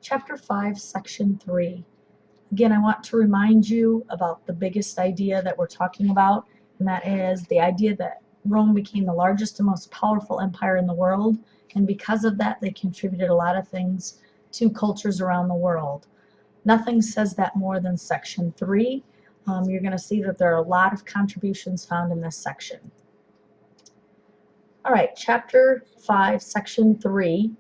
Chapter 5, Section 3. Again, I want to remind you about the biggest idea that we're talking about, and that is the idea that Rome became the largest and most powerful empire in the world, and because of that, they contributed a lot of things to cultures around the world. Nothing says that more than Section 3. You're going to see that there are a lot of contributions found in this section. All right, Chapter 5, Section 3,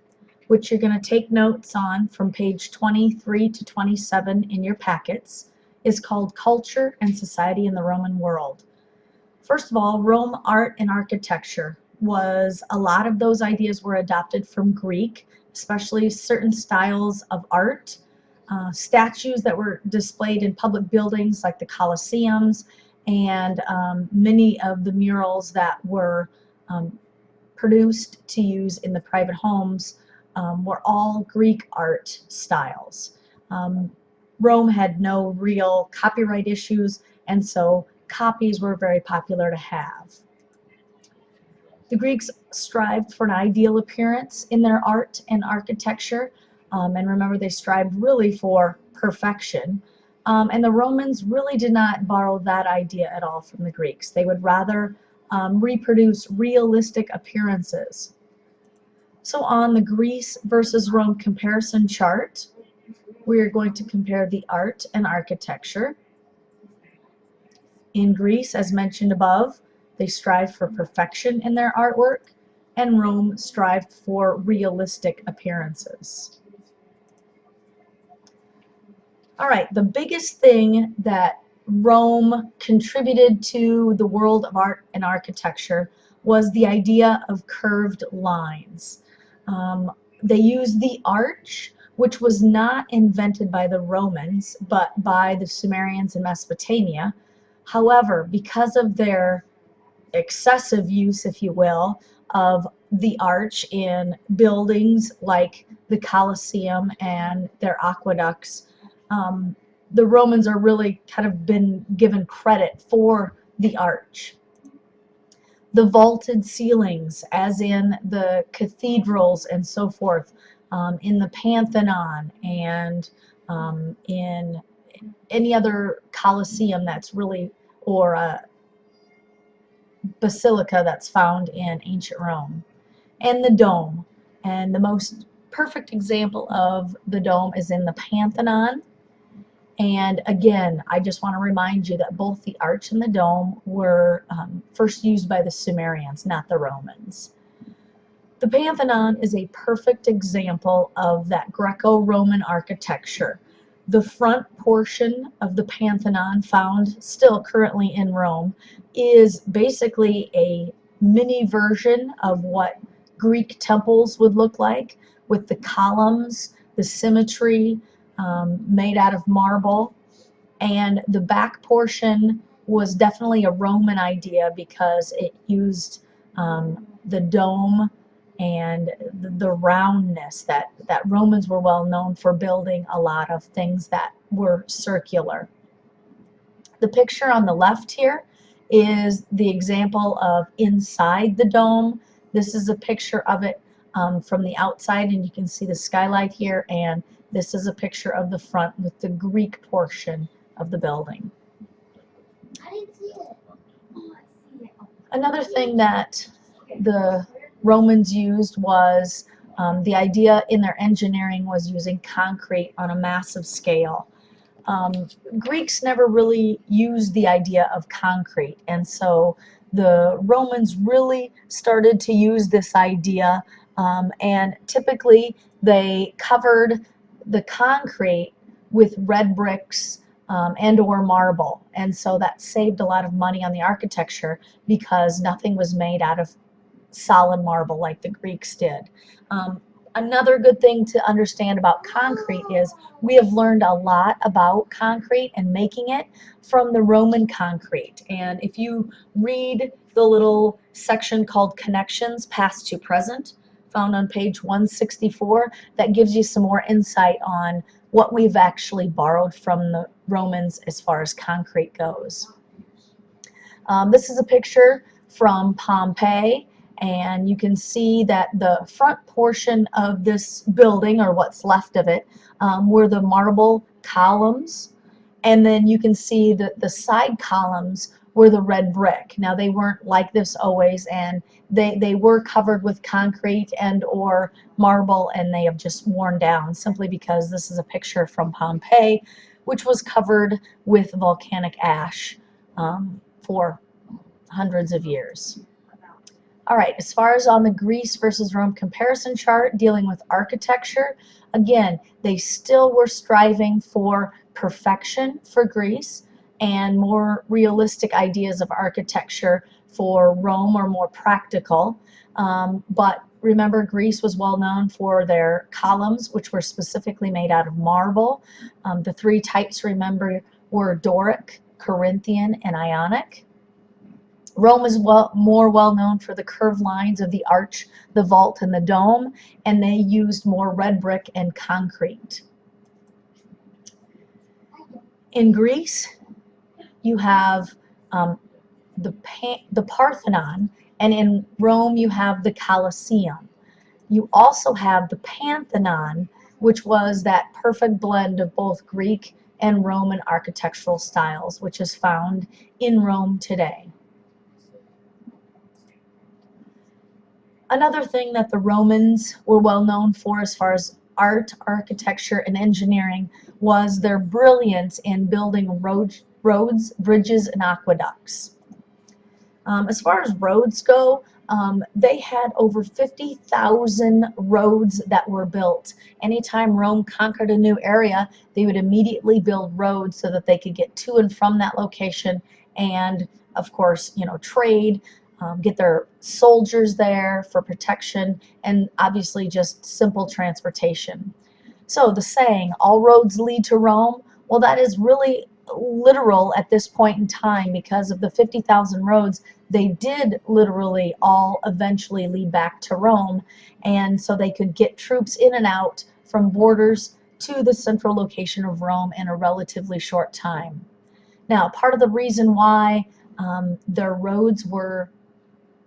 which you're going to take notes on from page 23 to 27 in your packets, is called Culture and Society in the Roman World. First of all, Rome art and architecture was, a lot of those ideas were adopted from Greek, especially certain styles of art. Statues that were displayed in public buildings like the Colosseums, and many of the murals that were produced to use in the private homes were all Greek art styles. Rome had no real copyright issues, and so copies were very popular to have. The Greeks strived for an ideal appearance in their art and architecture, and remember, they strived really for perfection. And the Romans really did not borrow that idea at all from the Greeks. They would rather reproduce realistic appearances. So on the Greece versus Rome comparison chart, we are going to compare the art and architecture. In Greece, as mentioned above, they strived for perfection in their artwork, and Rome strived for realistic appearances. All right, the biggest thing that Rome contributed to the world of art and architecture was the idea of curved lines. They used the arch, which was not invented by the Romans, but by the Sumerians in Mesopotamia. However, because of their excessive use, if you will, of the arch in buildings like the Colosseum and their aqueducts, the Romans are really kind of been given credit for the arch. The vaulted ceilings, as in the cathedrals and so forth, in the Pantheon and in any other Colosseum that's really, or a basilica that's found in ancient Rome. And the dome. And the most perfect example of the dome is in the Pantheon. And again, I just want to remind you that both the arch and the dome were first used by the Sumerians, not the Romans. The Pantheon is a perfect example of that Greco-Roman architecture. The front portion of the Pantheon, found still currently in Rome, is basically a mini version of what Greek temples would look like, with the columns, the symmetry, made out of marble. And the back portion was definitely a Roman idea because it used the dome and the roundness that Romans were well known for building a lot of things that were circular. The picture on the left here is the example of inside the dome. This is a picture of it from the outside, and you can see the skylight here, and this is a picture of the front with the Greek portion of the building. I didn't see it. Oh, I see it. Another thing that the Romans used was the idea in their engineering was using concrete on a massive scale. Greeks never really used the idea of concrete, and so the Romans really started to use this idea, and typically they covered the concrete with red bricks and or marble, and so that saved a lot of money on the architecture because nothing was made out of solid marble like the Greeks did. Another good thing to understand about concrete is we have learned a lot about concrete and making it from the Roman concrete. And if you read the little section called Connections Past to Present, found on page 164, that gives you some more insight on what we've actually borrowed from the Romans as far as concrete goes. This is a picture from Pompeii, And you can see that the front portion of this building, or what's left of it, were the marble columns. And then you can see that the side columns were the red brick. Now they weren't like this always, and they were covered with concrete and or marble, and they have just worn down simply because this is a picture from Pompeii, which was covered with volcanic ash for hundreds of years. All right, as far as on the Greece versus Rome comparison chart dealing with architecture, again, they still were striving for perfection for Greece, and more realistic ideas of architecture for Rome are more practical. But remember, Greece was well known for their columns, which were specifically made out of marble. The three types, remember, were Doric, Corinthian, and Ionic. Rome is more well known for the curved lines of the arch, the vault, and the dome, and they used more red brick and concrete. In Greece, you have the Parthenon, and in Rome you have the Colosseum. You also have the Pantheon, which was that perfect blend of both Greek and Roman architectural styles, which is found in Rome today. Another thing that the Romans were well known for as far as art, architecture, and engineering was their brilliance in building roads, bridges, and aqueducts. As far as roads go, they had over 50,000 roads that were built. Anytime Rome conquered a new area, they would immediately build roads so that they could get to and from that location, and of course, trade, get their soldiers there for protection, and obviously just simple transportation. So the saying, all roads lead to Rome, well, that is really literal at this point in time, because of the 50,000 roads, they did literally all eventually lead back to Rome, and so they could get troops in and out from borders to the central location of Rome in a relatively short time. Now, part of the reason why their roads were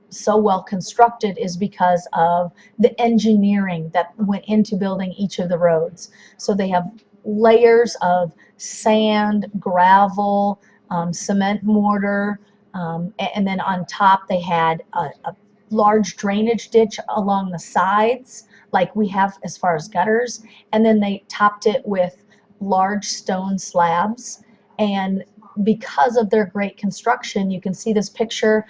so well constructed is because of the engineering that went into building each of the roads. So they have layers of sand, gravel, cement mortar, and then on top they had a large drainage ditch along the sides, like we have as far as gutters, and then they topped it with large stone slabs. And because of their great construction, you can see this picture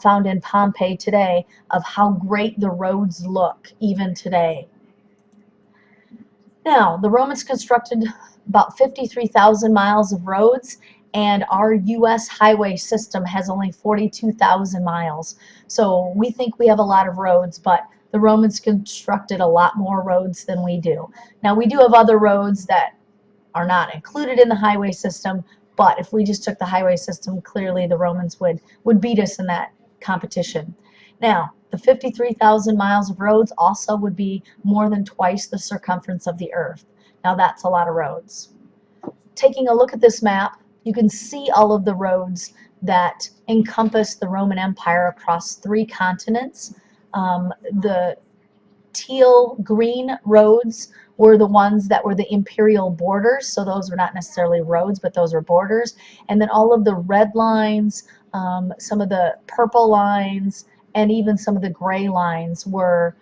found in Pompeii today of how great the roads look even today. Now, the Romans constructed about 53,000 miles of roads, and our U.S. highway system has only 42,000 miles. So we think we have a lot of roads, but the Romans constructed a lot more roads than we do. Now, we do have other roads that are not included in the highway system, but if we just took the highway system, clearly the Romans would beat us in that competition. Now, the 53,000 miles of roads also would be more than twice the circumference of the Earth. Now, that's a lot of roads. Taking a look at this map, you can see all of the roads that encompass the Roman Empire across 3 continents. The teal green roads were the ones that were the imperial borders, so those were not necessarily roads, but those were borders. And then all of the red lines, some of the purple lines, and even some of the gray lines were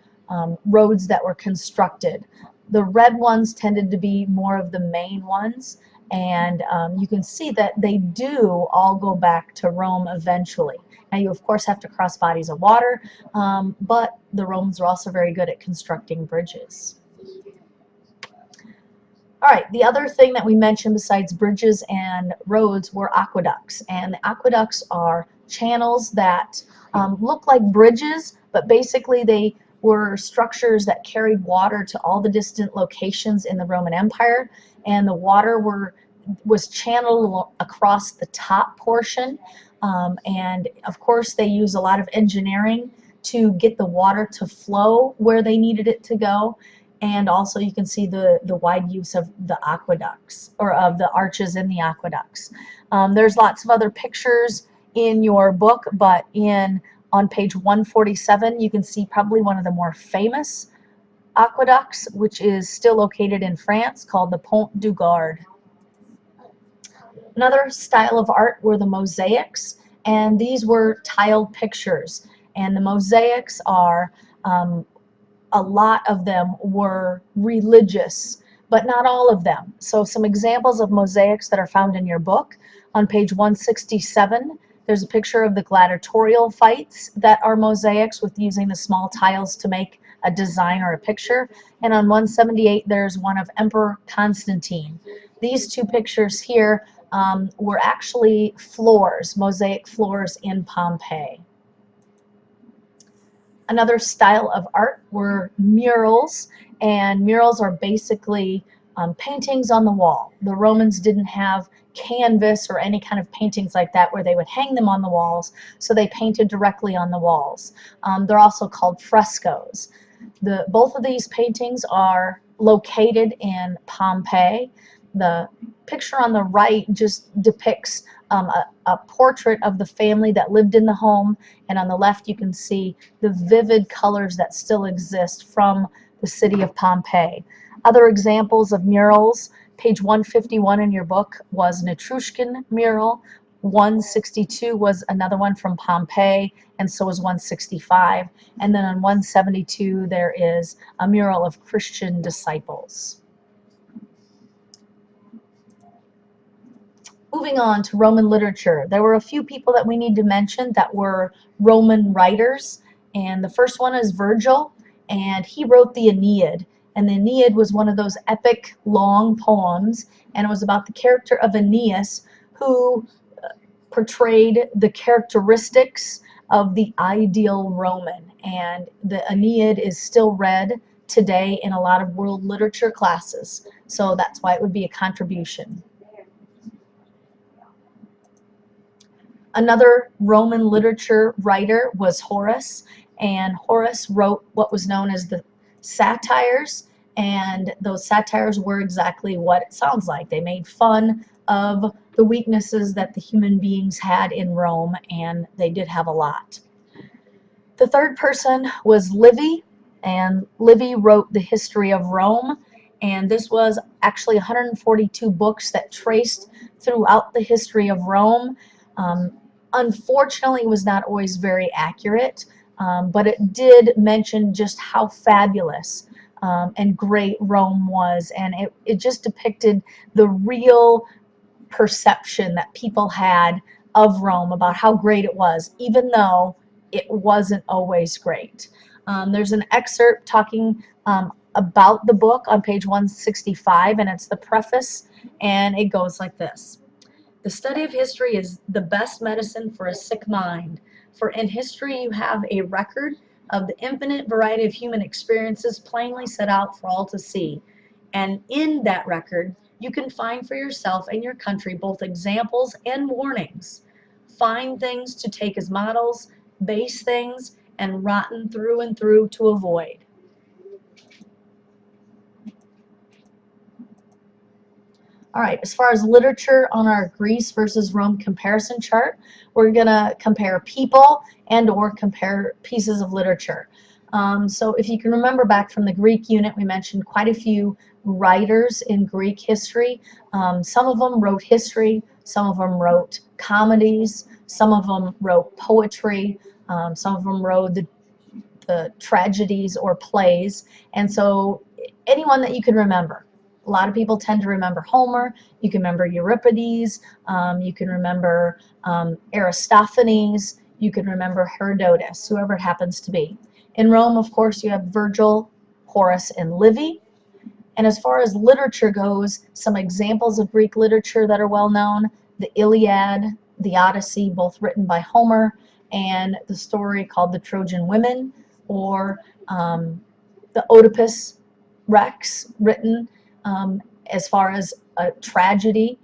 roads that were constructed. The red ones tended to be more of the main ones, and you can see that they do all go back to Rome eventually. Now, you of course have to cross bodies of water, but the Romans were also very good at constructing bridges. All right, the other thing that we mentioned besides bridges and roads were aqueducts. And the aqueducts are channels that look like bridges, but basically they were structures that carried water to all the distant locations in the Roman Empire, and the water was channeled across the top portion. And of course they use a lot of engineering to get the water to flow where they needed it to go. And also you can see the wide use of the aqueducts, or of the arches in the aqueducts. There's lots of other pictures in your book, but in On page 147, you can see probably one of the more famous aqueducts, which is still located in France, called the Pont du Gard. Another style of art were the mosaics, and these were tiled pictures. And the mosaics are, a lot of them were religious, but not all of them. So some examples of mosaics that are found in your book. On page 167, there's a picture of the gladiatorial fights that are mosaics with using the small tiles to make a design or a picture. And on 178, there's one of Emperor Constantine. These two pictures here were actually floors, mosaic floors in Pompeii. Another style of art were murals, and murals are basically paintings on the wall. The Romans didn't have canvas or any kind of paintings like that where they would hang them on the walls, so they painted directly on the walls. They're also called frescoes. Both of these paintings are located in Pompeii. The picture on the right just depicts a portrait of the family that lived in the home, and on the left you can see the vivid colors that still exist from the city of Pompeii. Other examples of murals, page 151 in your book was an Etruscan mural, 162 was another one from Pompeii, and so is 165, and then on 172 there is a mural of Christian disciples. Moving on to Roman literature, there were a few people that we need to mention that were Roman writers, and the first one is Virgil, and he wrote the Aeneid. And the Aeneid was one of those epic long poems, and it was about the character of Aeneas, who portrayed the characteristics of the ideal Roman. And the Aeneid is still read today in a lot of world literature classes, so that's why it would be a contribution. Another Roman literature writer was Horace, and Horace wrote what was known as the satires, and those satires were exactly what it sounds like. They made fun of the weaknesses that the human beings had in Rome, and they did have a lot. The third person was Livy, and Livy wrote the history of Rome, and this was actually 142 books that traced throughout the history of Rome. Unfortunately, it was not always very accurate, but it did mention just how fabulous and great Rome was, and it just depicted the real perception that people had of Rome about how great it was, even though it wasn't always great. There's an excerpt talking about the book on page 165, and it's the preface, and it goes like this. The study of history is the best medicine for a sick mind, for in history you have a record of the infinite variety of human experiences plainly set out for all to see. And in that record, you can find for yourself and your country both examples and warnings, fine things to take as models, base things, and rotten through and through to avoid. All right, as far as literature on our Greece versus Rome comparison chart, we're going to compare people and or compare pieces of literature. So if you can remember back from the Greek unit, we mentioned quite a few writers in Greek history. Some of them wrote history, some of them wrote comedies, some of them wrote poetry, some of them wrote the tragedies or plays, and so anyone that you can remember. A lot of people tend to remember Homer. You can remember Euripides. You can remember Aristophanes. You can remember Herodotus, whoever it happens to be. In Rome, of course, you have Virgil, Horace, and Livy. And as far as literature goes, some examples of Greek literature that are well known, the Iliad, the Odyssey, both written by Homer, and the story called The Trojan Women, or the Oedipus Rex, written as far as a tragedy.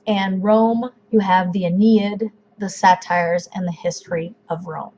And Rome, you have the Aeneid, the satires, and the history of Rome.